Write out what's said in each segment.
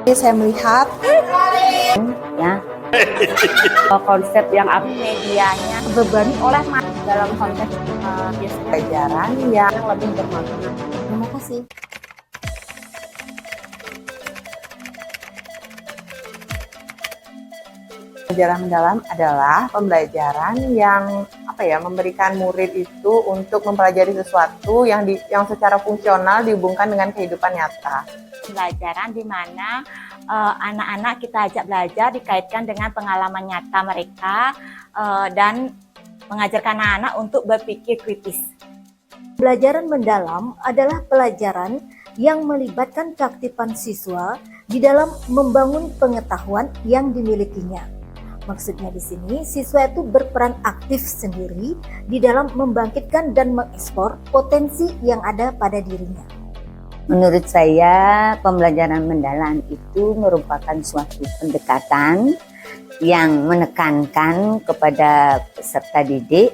Saya melihat ya konsep yang medianya terbebani oleh dalam konteks pelajaran yang lebih bermakna. Terima kasih. Pembelajaran mendalam adalah pembelajaran yang memberikan murid itu untuk mempelajari sesuatu yang secara fungsional dihubungkan dengan kehidupan nyata. Pembelajaran di mana anak-anak kita ajak belajar dikaitkan dengan pengalaman nyata mereka dan mengajarkan anak-anak untuk berpikir kritis. Pembelajaran mendalam adalah pelajaran yang melibatkan keaktifan siswa di dalam membangun pengetahuan yang dimilikinya. Maksudnya di sini, siswa itu berperan aktif sendiri di dalam membangkitkan dan mengekspor potensi yang ada pada dirinya. Menurut saya, pembelajaran mendalam itu merupakan suatu pendekatan yang menekankan kepada peserta didik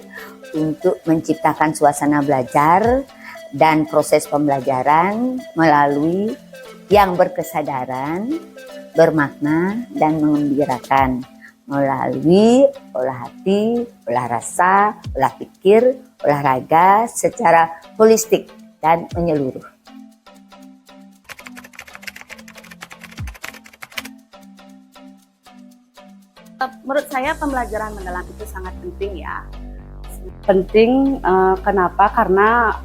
untuk menciptakan suasana belajar dan proses pembelajaran melalui yang berkesadaran, bermakna, dan mengembirakan melalui olah hati, olah rasa, olah pikir, olahraga secara holistik dan menyeluruh. Menurut saya pembelajaran mendalam itu sangat penting ya. Penting kenapa? Karena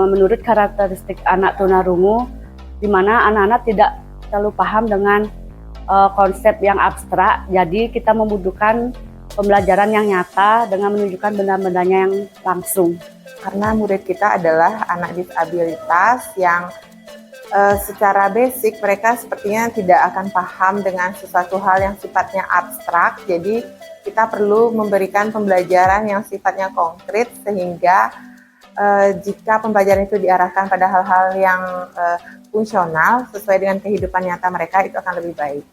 menurut karakteristik anak tunarungu, di mana anak-anak tidak terlalu paham dengan konsep yang abstrak, jadi kita membutuhkan pembelajaran yang nyata dengan menunjukkan benda-bendanya yang langsung. Karena murid kita adalah anak disabilitas yang secara basic mereka sepertinya tidak akan paham dengan sesuatu hal yang sifatnya abstrak, jadi kita perlu memberikan pembelajaran yang sifatnya konkret sehingga jika pembelajaran itu diarahkan pada hal-hal yang fungsional sesuai dengan kehidupan nyata mereka, itu akan lebih baik.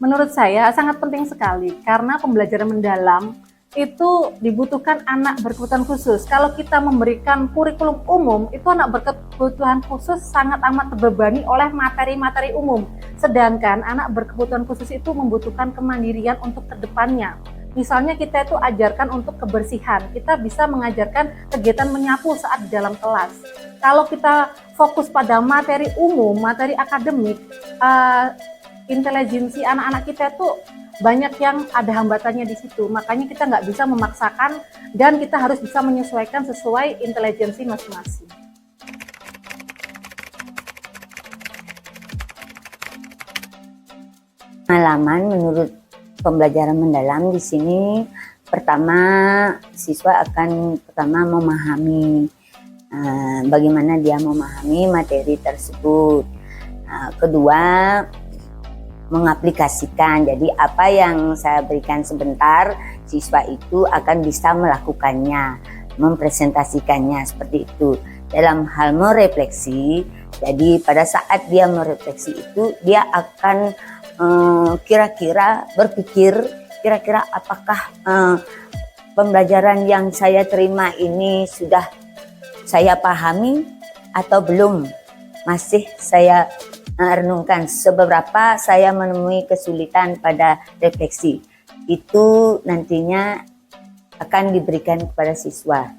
Menurut saya sangat penting sekali karena pembelajaran mendalam itu dibutuhkan anak berkebutuhan khusus. Kalau kita memberikan kurikulum umum, itu anak berkebutuhan khusus sangat amat terbebani oleh materi-materi umum. Sedangkan anak berkebutuhan khusus itu membutuhkan kemandirian untuk kedepannya. Misalnya kita itu ajarkan untuk kebersihan, kita bisa mengajarkan kegiatan menyapu saat di dalam kelas. Kalau kita fokus pada materi umum, materi akademik, intelijensi anak-anak kita itu banyak yang ada hambatannya di situ. Makanya kita nggak bisa memaksakan dan kita harus bisa menyesuaikan sesuai intelijensi masing-masing. Pengalaman menurut pembelajaran mendalam di sini, pertama siswa akan memahami bagaimana dia memahami materi tersebut. Kedua, mengaplikasikan. Jadi apa yang saya berikan sebentar, siswa itu akan bisa melakukannya, mempresentasikannya seperti itu. Dalam hal merefleksi, jadi pada saat dia merefleksi itu, dia akan kira-kira berpikir, kira-kira apakah pembelajaran yang saya terima ini sudah saya pahami atau belum, masih saya renungkan. Seberapa saya menemui kesulitan pada refleksi, itu nantinya akan diberikan kepada siswa.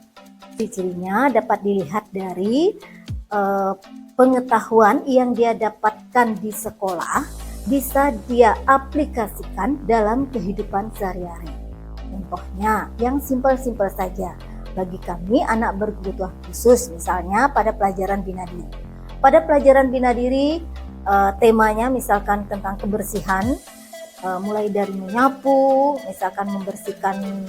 Ciri-cirinya dapat dilihat dari pengetahuan yang dia dapatkan di sekolah bisa dia aplikasikan dalam kehidupan sehari-hari. Contohnya yang simpel-simpel saja. Bagi kami anak berkebutuhan khusus, misalnya pada pelajaran bina diri. Pada pelajaran bina diri temanya misalkan tentang kebersihan, mulai dari menyapu, misalkan membersihkan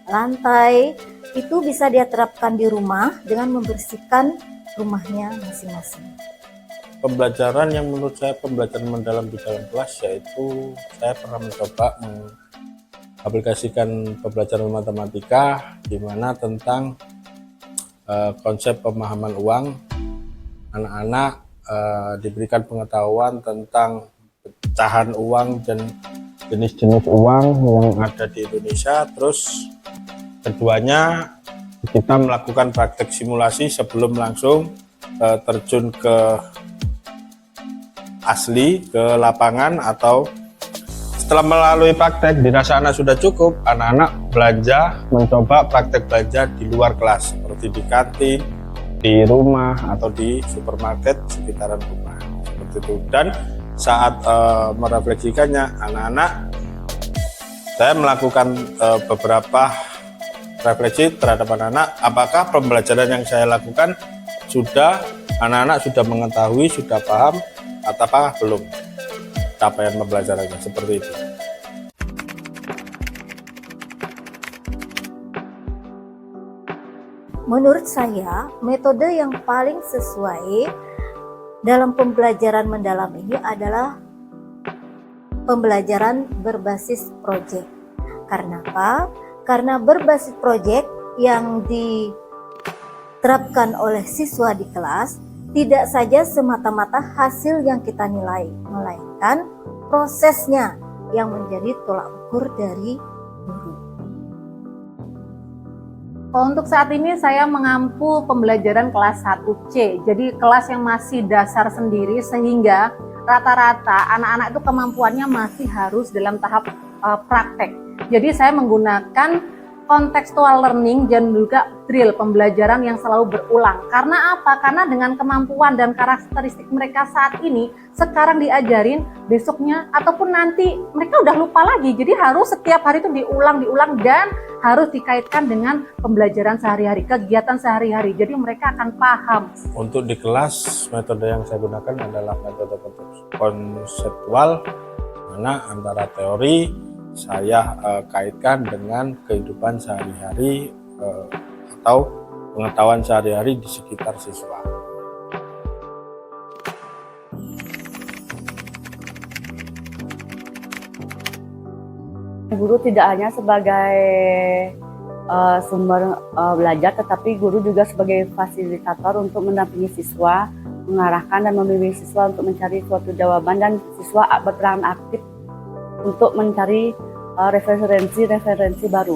lantai, itu bisa dia terapkan di rumah dengan membersihkan rumahnya masing-masing. Pembelajaran yang menurut saya pembelajaran mendalam di dalam kelas, yaitu saya pernah mencoba mengaplikasikan pembelajaran matematika di mana tentang konsep pemahaman uang. Anak-anak diberikan pengetahuan tentang pecahan uang dan jenis-jenis uang yang ada di Indonesia. Terus keduanya kita melakukan praktek simulasi sebelum langsung terjun ke asli ke lapangan, atau setelah melalui praktek dirasa anak sudah cukup, anak-anak belanja, mencoba praktek belanja di luar kelas seperti di kantin, di rumah, atau di supermarket sekitaran rumah seperti itu. Dan saat merefleksikannya anak-anak, saya melakukan beberapa refleksi terhadap anak-anak, apakah pembelajaran yang saya lakukan anak-anak sudah mengetahui, sudah paham, ataukah belum capaian pembelajarannya, seperti itu. Menurut saya, metode yang paling sesuai dalam pembelajaran mendalam ini adalah pembelajaran berbasis proyek. Karena apa? Karena berbasis proyek yang diterapkan oleh siswa di kelas tidak saja semata-mata hasil yang kita nilai, melainkan prosesnya yang menjadi tolak ukur dari guru. Untuk saat ini saya mengampu pembelajaran kelas 1C, jadi kelas yang masih dasar sendiri, sehingga rata-rata anak-anak itu kemampuannya masih harus dalam tahap praktek. Jadi saya menggunakan contextual learning dan juga drill, pembelajaran yang selalu berulang. Karena apa? Karena dengan kemampuan dan karakteristik mereka saat ini, sekarang diajarin, besoknya ataupun nanti mereka udah lupa lagi. Jadi harus setiap hari itu diulang dan harus dikaitkan dengan pembelajaran sehari-hari, kegiatan sehari-hari. Jadi mereka akan paham. Untuk di kelas, metode yang saya gunakan adalah metode konseptual, mana antara teori saya kaitkan dengan kehidupan sehari-hari atau pengetahuan sehari-hari di sekitar siswa. Guru tidak hanya sebagai sumber belajar, tetapi guru juga sebagai fasilitator untuk mendampingi siswa, mengarahkan dan membimbing siswa untuk mencari suatu jawaban, dan siswa berperan aktif untuk mencari referensi baru.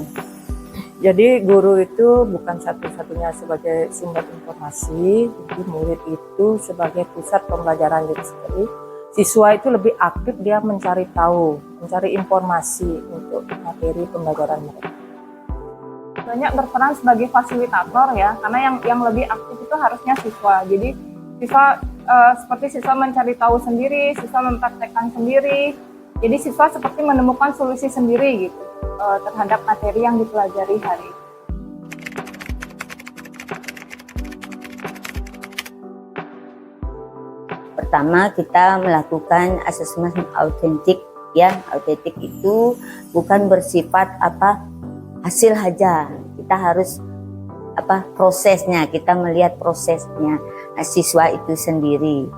Jadi guru itu bukan satu-satunya sebagai sumber informasi, jadi murid itu sebagai pusat pembelajaran diri sendiri. Siswa itu lebih aktif, dia mencari tahu, mencari informasi untuk materi pembelajaran mereka. Banyak berperan sebagai fasilitator ya, karena yang lebih aktif itu harusnya siswa. Jadi siswa seperti siswa mencari tahu sendiri, siswa mempraktekkan sendiri. Jadi siswa seperti menemukan solusi sendiri gitu terhadap materi yang dipelajari hari ini. Pertama, kita melakukan asesmen autentik. Ya, autentik itu bukan bersifat hasil saja. Kita harus prosesnya, kita melihat prosesnya siswa itu sendiri.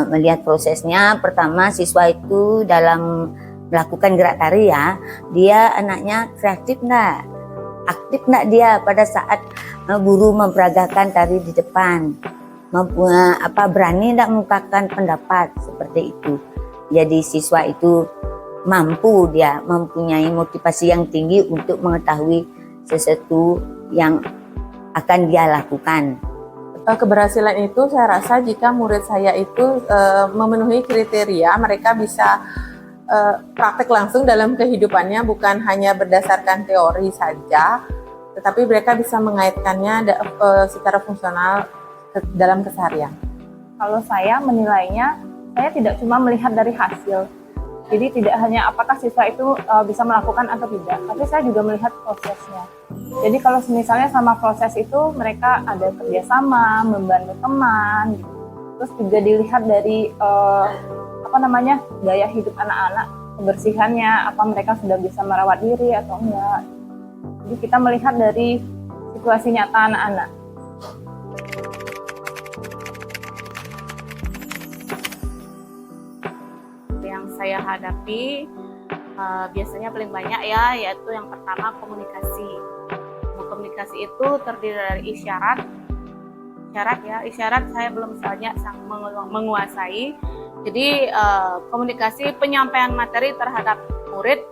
Melihat prosesnya, pertama siswa itu dalam melakukan gerak tari ya, dia anaknya kreatif enggak, aktif enggak dia pada saat guru memperagakan tari di depan, berani enggak mengungkapkan pendapat seperti itu. Jadi siswa itu mampu, dia mempunyai motivasi yang tinggi untuk mengetahui sesuatu yang akan dia lakukan. Keberhasilan itu saya rasa jika murid saya itu memenuhi kriteria, mereka bisa praktek langsung dalam kehidupannya, bukan hanya berdasarkan teori saja, tetapi mereka bisa mengaitkannya secara fungsional dalam keseharian. Kalau saya menilainya, saya tidak cuma melihat dari hasil. Jadi tidak hanya apakah siswa itu bisa melakukan atau tidak, tapi saya juga melihat prosesnya. Jadi kalau misalnya sama proses itu mereka ada kerjasama, membantu teman, gitu. Terus juga dilihat dari gaya hidup anak-anak, kebersihannya, apa mereka sudah bisa merawat diri atau enggak. Jadi kita melihat dari situasi nyata anak-anak. Yang saya hadapi biasanya paling banyak ya, yaitu yang pertama komunikasi. Komunikasi itu terdiri dari isyarat saya belum banyak menguasai. Jadi komunikasi penyampaian materi terhadap murid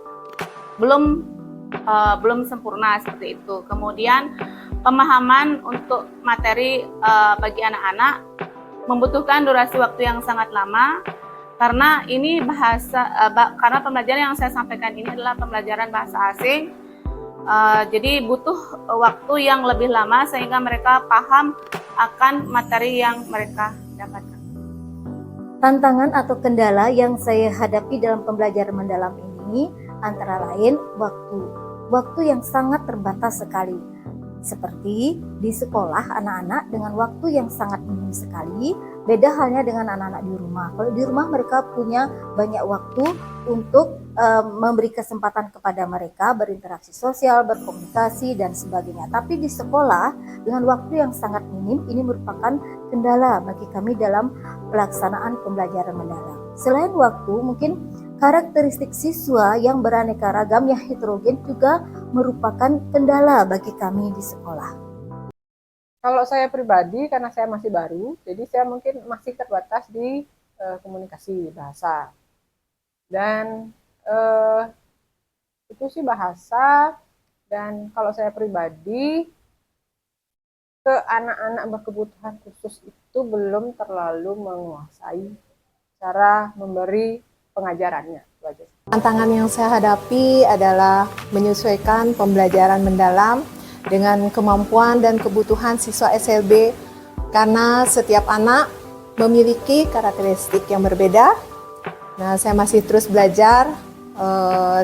belum sempurna seperti itu. Kemudian pemahaman untuk materi bagi anak-anak membutuhkan durasi waktu yang sangat lama karena ini karena pembelajaran yang saya sampaikan ini adalah pembelajaran bahasa asing. Jadi butuh waktu yang lebih lama sehingga mereka paham akan materi yang mereka dapatkan. Tantangan atau kendala yang saya hadapi dalam pembelajaran mendalam ini antara lain waktu yang sangat terbatas sekali. Seperti di sekolah anak-anak dengan waktu yang sangat minim sekali, beda halnya dengan anak-anak di rumah. Kalau di rumah mereka punya banyak waktu untuk memberi kesempatan kepada mereka berinteraksi sosial, berkomunikasi dan sebagainya. Tapi di sekolah dengan waktu yang sangat minim ini merupakan kendala bagi kami dalam pelaksanaan pembelajaran mendalam. Selain waktu, mungkin karakteristik siswa yang beraneka ragam yang heterogen juga merupakan kendala bagi kami di sekolah. Kalau saya pribadi, karena saya masih baru, jadi saya mungkin masih terbatas di komunikasi bahasa. Dan itu sih bahasa, dan kalau saya pribadi, ke anak-anak berkebutuhan khusus itu belum terlalu menguasai cara memberi pengajarannya. Tantangan yang saya hadapi adalah menyesuaikan pembelajaran mendalam dengan kemampuan dan kebutuhan siswa SLB karena setiap anak memiliki karakteristik yang berbeda. Nah, saya masih terus belajar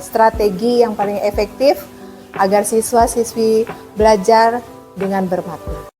strategi yang paling efektif agar siswa-siswi belajar dengan bermakna.